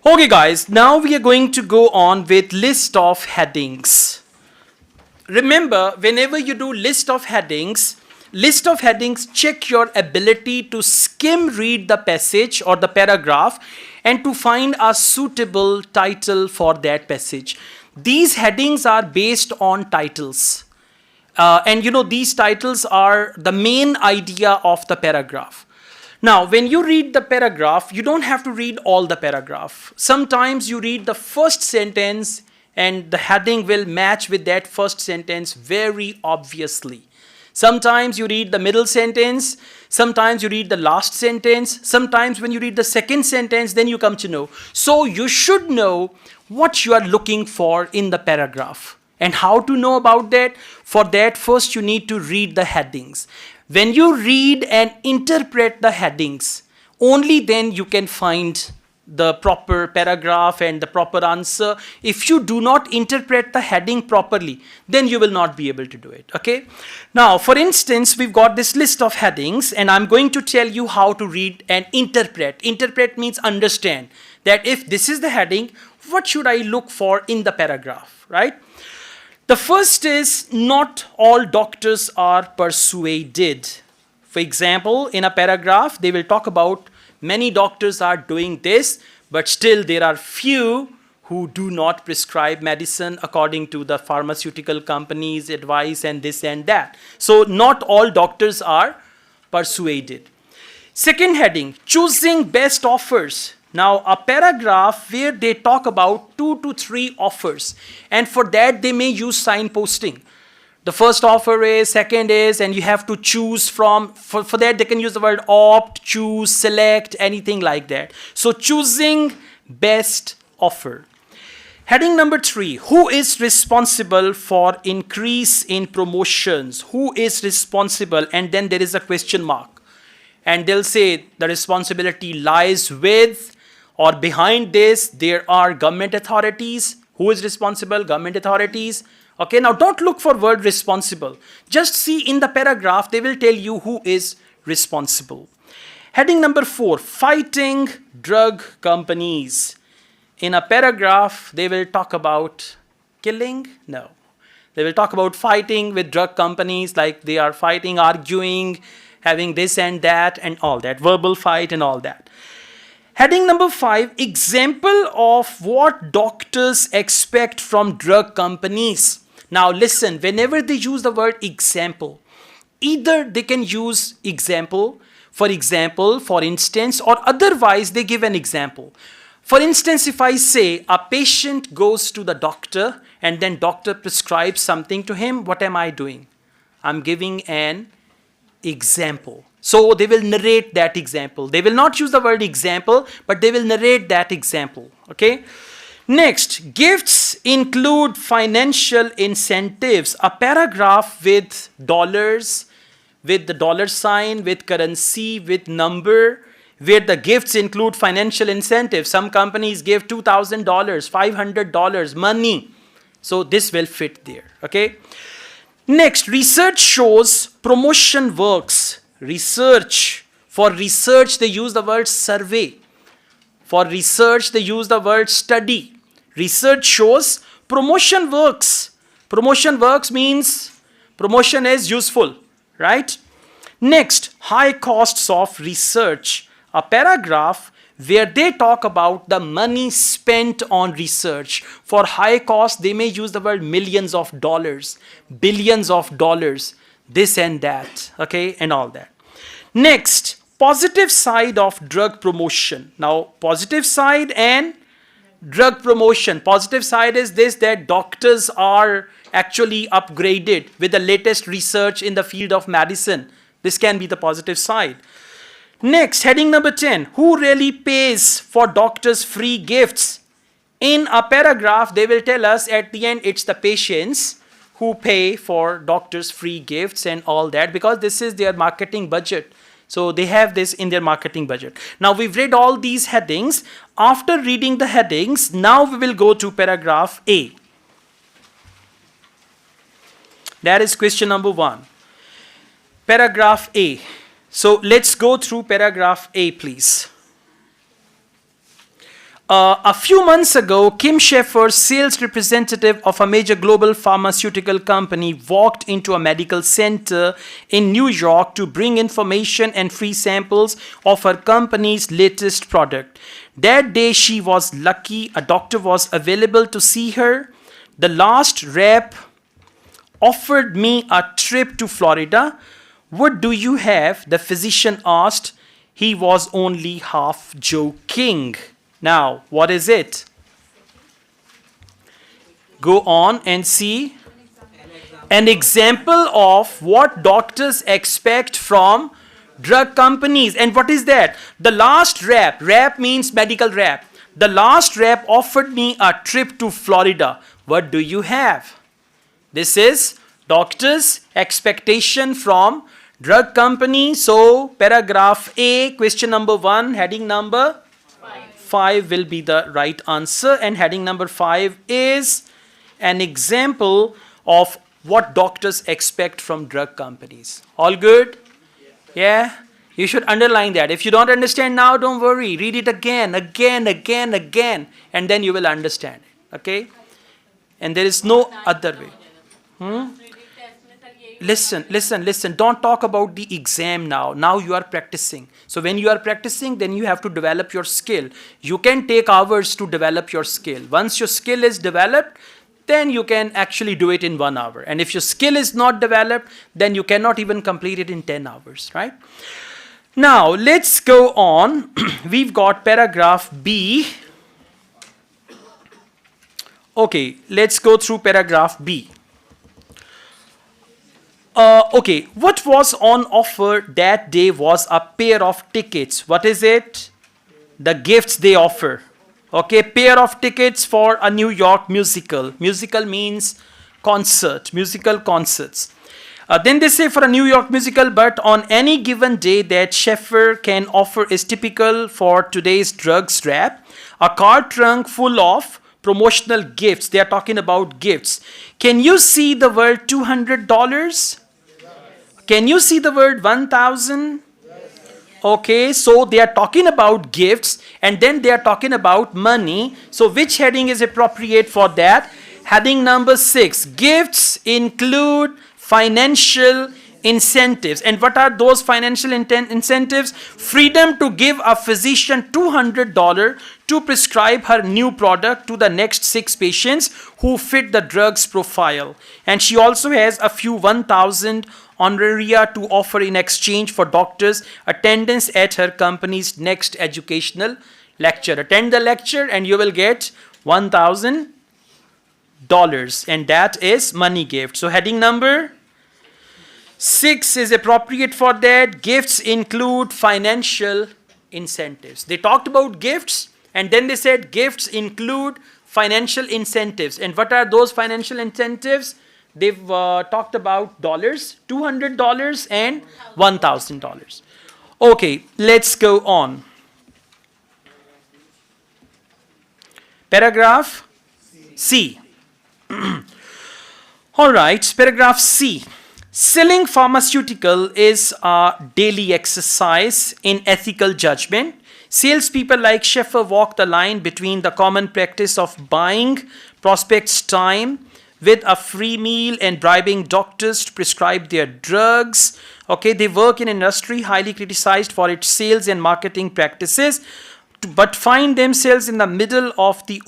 Okay guys, now we are going to go on with list of headings. Remember, whenever you do list of headings, check your ability to skim read the passage or the paragraph and to find a suitable title for that passage. These headings are based on titles. And these titles are the main idea of the paragraph. Now, when you read the paragraph, you don't have to read all the paragraph. Sometimes you read the first sentence and the heading will match with that first sentence very obviously. Sometimes you read the middle sentence, sometimes you read the last sentence, sometimes when you read the second sentence, then you come to know. So you should know what you are looking for in the paragraph. And how to know about that? For that, first you need to read the headings. When you read and interpret the headings, only then you can find the proper paragraph and the proper answer. If you do not interpret the heading properly, then you will not be able to do it. Okay. Now, for instance, we've got this list of headings and I'm going to tell you how to read and interpret. Interpret means understand that if this is the heading, what should I look for in the paragraph, right? The first is not all doctors are persuaded. For example, in a paragraph, they will talk about many doctors are doing this, but still there are few who do not prescribe medicine according to the pharmaceutical company's advice and this and that. So not all doctors are persuaded. Second heading, choosing best offers. Now, a paragraph where they talk about 2 to 3 offers, and for that they may use signposting. The first offer is, second is, and you have to choose from, for that they can use the word opt, choose, select, anything like that. So choosing best offer. Heading number 3, who is responsible for increase in promotions? Who is responsible? And then there is a question mark. And they'll say the responsibility lies with or behind this, there are government authorities. Who is responsible? Government authorities. Okay, now don't look for word responsible. Just see in the paragraph, they will tell you who is responsible. Heading number 4, fighting drug companies. In a paragraph, they will talk about killing? No. They will talk about fighting with drug companies, like they are fighting, arguing, having this and that and all that, verbal fight and all that. Heading number 5, example of what doctors expect from drug companies. Now listen, whenever they use the word example, either they can use example, for instance, or otherwise they give an example. For instance, if I say a patient goes to the doctor and then doctor prescribes something to him, what am I doing? I'm giving an example. So they will narrate that example. They will not use the word example, but they will narrate that example. Okay. Next, gifts include financial incentives. A paragraph with dollars, with the dollar sign, with currency, with number, where the gifts include financial incentives. Some companies give $2,000, $500, money. So this will fit there. Okay. Next, research shows promotion works. Research. For research, they use the word survey. For research, they use the word study. Research shows promotion works. Promotion works means promotion is useful, right? Next, high costs of research. A paragraph where they talk about the money spent on research. For high cost, they may use the word millions of dollars, billions of dollars, this and that, okay, and all that. Next, positive side of drug promotion. Now, positive side and drug promotion. Positive side is this, that doctors are actually upgraded with the latest research in the field of medicine. This can be the positive side. Next, heading number 10, who really pays for doctors' free gifts? In a paragraph, they will tell us at the end, it's the patients who pay for doctors' free gifts and all that, because this is their marketing budget. So they have this in their marketing budget. Now we've read all these headings. After reading the headings, now we will go to paragraph A. That is question number 1. Paragraph A. So let's go through paragraph A, please. A few months ago, Kim Schaefer, sales representative of a major global pharmaceutical company, walked into a medical center in New York to bring information and free samples of her company's latest product. That day, she was lucky a doctor was available to see her. The last rep offered me a trip to Florida. What do you have? The physician asked. He was only half joking. Now, what is it? Go on and see. An example of what doctors expect from drug companies. And what is that? The last rep. Rep means medical rep. The last rep offered me a trip to Florida. What do you have? This is doctors' expectation from drug company. So, paragraph A, question number 1, heading number 5 will be the right answer, and heading number 5 is an example of what doctors expect from drug companies. All good? Yeah? You should underline that. If you don't understand now, don't worry. Read it again, and then you will understand it. Okay? And there is no other way. Listen. Don't talk about the exam now. Now you are practicing. So when you are practicing, then you have to develop your skill. You can take hours to develop your skill. Once your skill is developed, then you can actually do it in 1 hour. And if your skill is not developed, then you cannot even complete it in 10 hours, right? Now, let's go on. We've got paragraph B. Okay, let's go through paragraph B. Okay, what was on offer that day was a pair of tickets. What is it? The gifts they offer. Okay, pair of tickets for a New York musical. Musical means concert, musical concerts. Then they say for a New York musical, but on any given day that Schaefer can offer is typical for today's drugs rap. A car trunk full of promotional gifts. They are talking about gifts. Can you see the word $200? Can you see the word 1,000? Okay, so they are talking about gifts and then they are talking about money. So which heading is appropriate for that? Heading number 6. Gifts include financial incentives. And what are those financial incentives? Freedom to give a physician $200 to prescribe her new product to the next 6 patients who fit the drug's profile. And she also has a few 1,000 honoraria to offer in exchange for doctors' attendance at her company's next educational lecture. Attend the lecture and you will get $1,000, and that is money gift. So heading number 6 is appropriate for that. Gifts include financial incentives. They talked about gifts and then they said gifts include financial incentives. And what are those financial incentives? They've talked about dollars, $200 and $1,000. Okay, let's go on. Paragraph C. All right, paragraph C. Selling pharmaceutical is a daily exercise in ethical judgment. Salespeople like Schaefer walk the line between the common practice of buying prospects' time with a free meal and bribing doctors to prescribe their drugs. Okay, they work in an industry highly criticized for its sales and marketing practices, but find themselves in the middle of the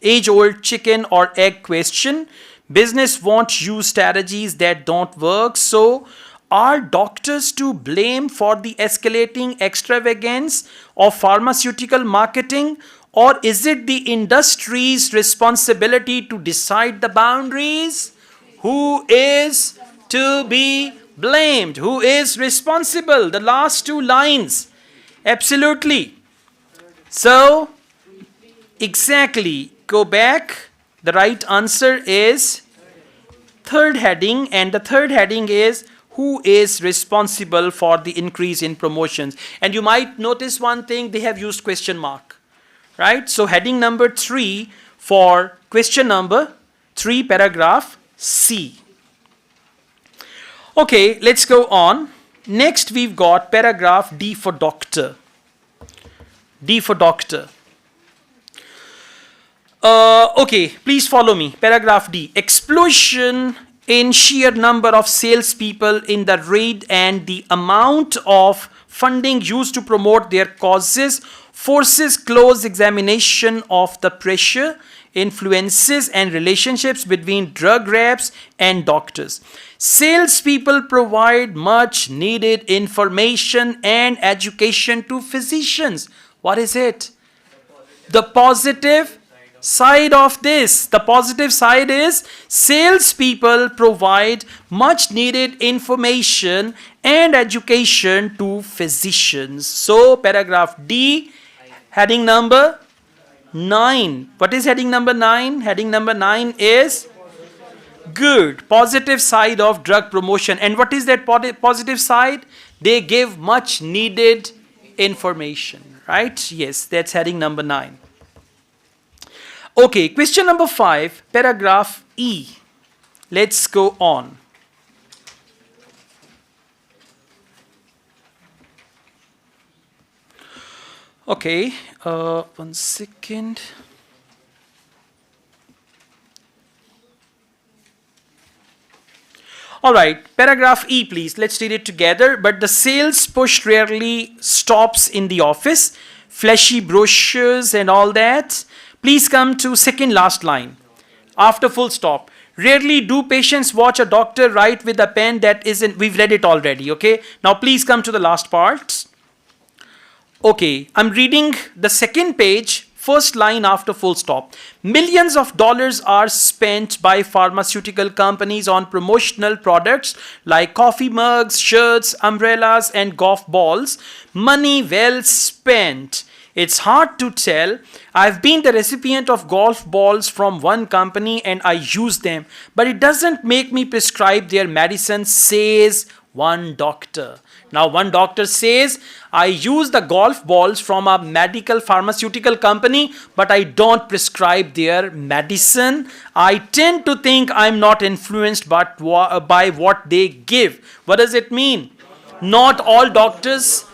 age-old chicken or egg question. Business won't use strategies that don't work. So, are doctors to blame for the escalating extravagance of pharmaceutical marketing? Or is it the industry's responsibility to decide the boundaries? Who is to be blamed? Who is responsible? The last 2 lines. Absolutely. So, exactly. Go back. The right answer is 3rd heading, and the 3rd heading is who is responsible for the increase in promotions. And you might notice one thing, they have used question mark. Right? So heading number 3 for question number 3, paragraph C. Okay, let's go on. Next we've got paragraph D for doctor. D for doctor. Okay, please follow me. Paragraph D. Explosion in sheer number of salespeople in the raid and the amount of funding used to promote their causes forces close examination of the pressure, influences, and relationships between drug reps and doctors. Salespeople provide much needed information and education to physicians. What is it? The positive side of this. The positive side is salespeople provide much needed information and education to physicians. So, paragraph D, heading number 9. What is heading number 9? Heading number 9 is good. Positive side of drug promotion. And what is that positive side? They give much needed information. Right? Yes, that's heading number 9. Okay, question number 5, paragraph E. Let's go on. Okay, 1 second. All right, paragraph E, please. Let's read it together. But the sales push rarely stops in the office. Flashy brochures and all that. Please come to second last line. After full stop. Rarely do patients watch a doctor write with a pen that isn't. We've read it already, okay? Now please come to the last part. Okay, I'm reading the second page, first line after full stop. Millions of dollars are spent by pharmaceutical companies on promotional products like coffee mugs, shirts, umbrellas, and golf balls. Money well spent. It's hard to tell. I've been the recipient of golf balls from one company and I use them, but it doesn't make me prescribe their medicine, says one doctor. Now, one doctor says, I use the golf balls from a medical pharmaceutical company, but I don't prescribe their medicine. I tend to think I'm not influenced by what they give. What does it mean? Not all doctors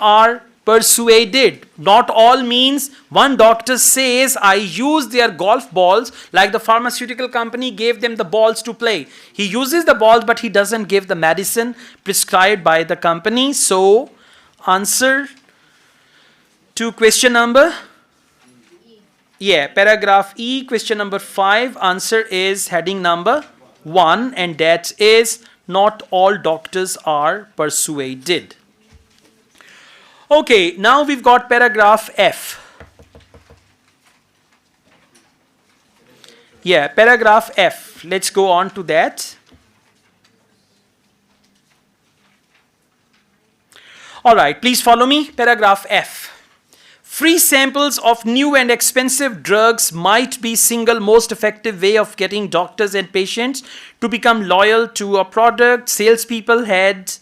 are persuaded. Not all means one doctor says I use their golf balls like the pharmaceutical company gave them the balls to play. He uses the balls but he doesn't give the medicine prescribed by the company. So answer to question number paragraph E, question number 5, answer is heading number 1, and that is not all doctors are persuaded. Okay, now we've got paragraph F. Paragraph F. Let's go on to that. Alright, please follow me. Paragraph F. Free samples of new and expensive drugs might be single most effective way of getting doctors and patients to become loyal to a product. Salespeople hand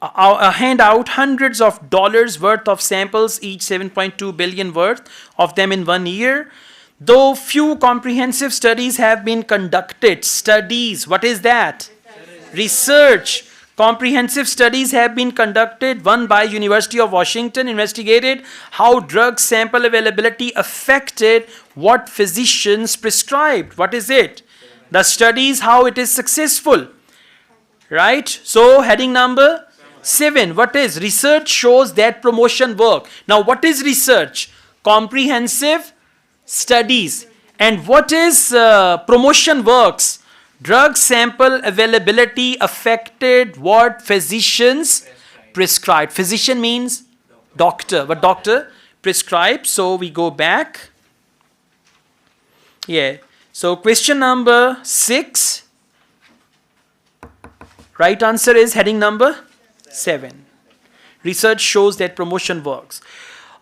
out hundreds of dollars worth of samples, each 7.2 billion worth of them in 1 year. Though few comprehensive studies have been conducted. Studies, what is that? Research. Comprehensive studies have been conducted. One by University of Washington investigated how drug sample availability affected what physicians prescribed. What is it? The studies, how it is successful. Right? So heading number 7. What is? Research shows that promotion work. Now what is research? Comprehensive studies. And what is promotion works? Drug sample availability affected what physicians prescribed. Physician means doctor. What doctor prescribes? So we go back. So question number 6. Right answer is heading number 7. Research shows that promotion works.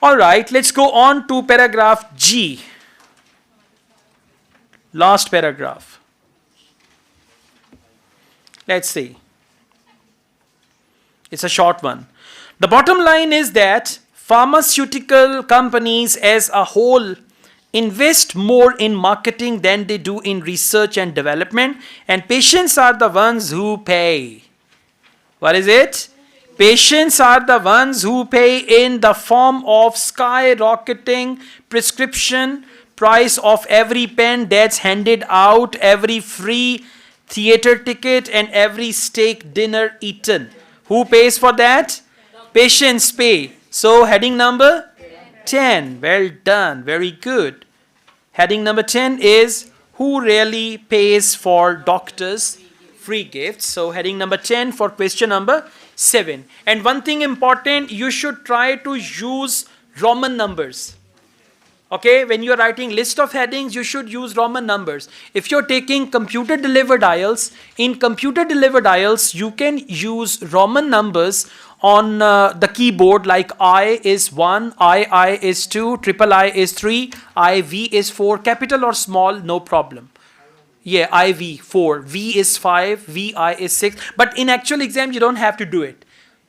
Alright, let's go on to paragraph G. Last paragraph. Let's see. It's a short one. The bottom line is that pharmaceutical companies as a whole invest more in marketing than they do in research and development, and patients are the ones who pay. What is it? Patients are the ones who pay in the form of skyrocketing prescription price of every pen that's handed out, every free theater ticket, and every steak dinner eaten. Who pays for that? Patients pay. So heading number 10. Well done. Very good. Heading number 10 is who really pays for doctors' free gifts. So heading number 10 for question number 7. And one thing important, you should try to use Roman numbers. Okay, when you are writing list of headings, you should use Roman numbers. If you're taking computer delivered IELTS, in computer delivered IELTS, you can use Roman numbers on the keyboard, like I is 1, I is 2, triple I is 3, IV is 4, capital or small, no problem. Yeah, IV 4, V is 5, VI is 6. But in actual exam, you don't have to do it.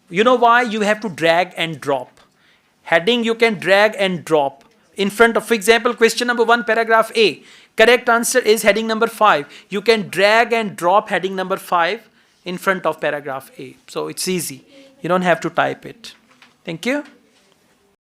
You know why? You have to drag and drop. Heading you can drag and drop. In front of, for example, question number 1, paragraph A. Correct answer is heading number 5. You can drag and drop heading number 5 in front of paragraph A. So it's easy. You don't have to type it. Thank you.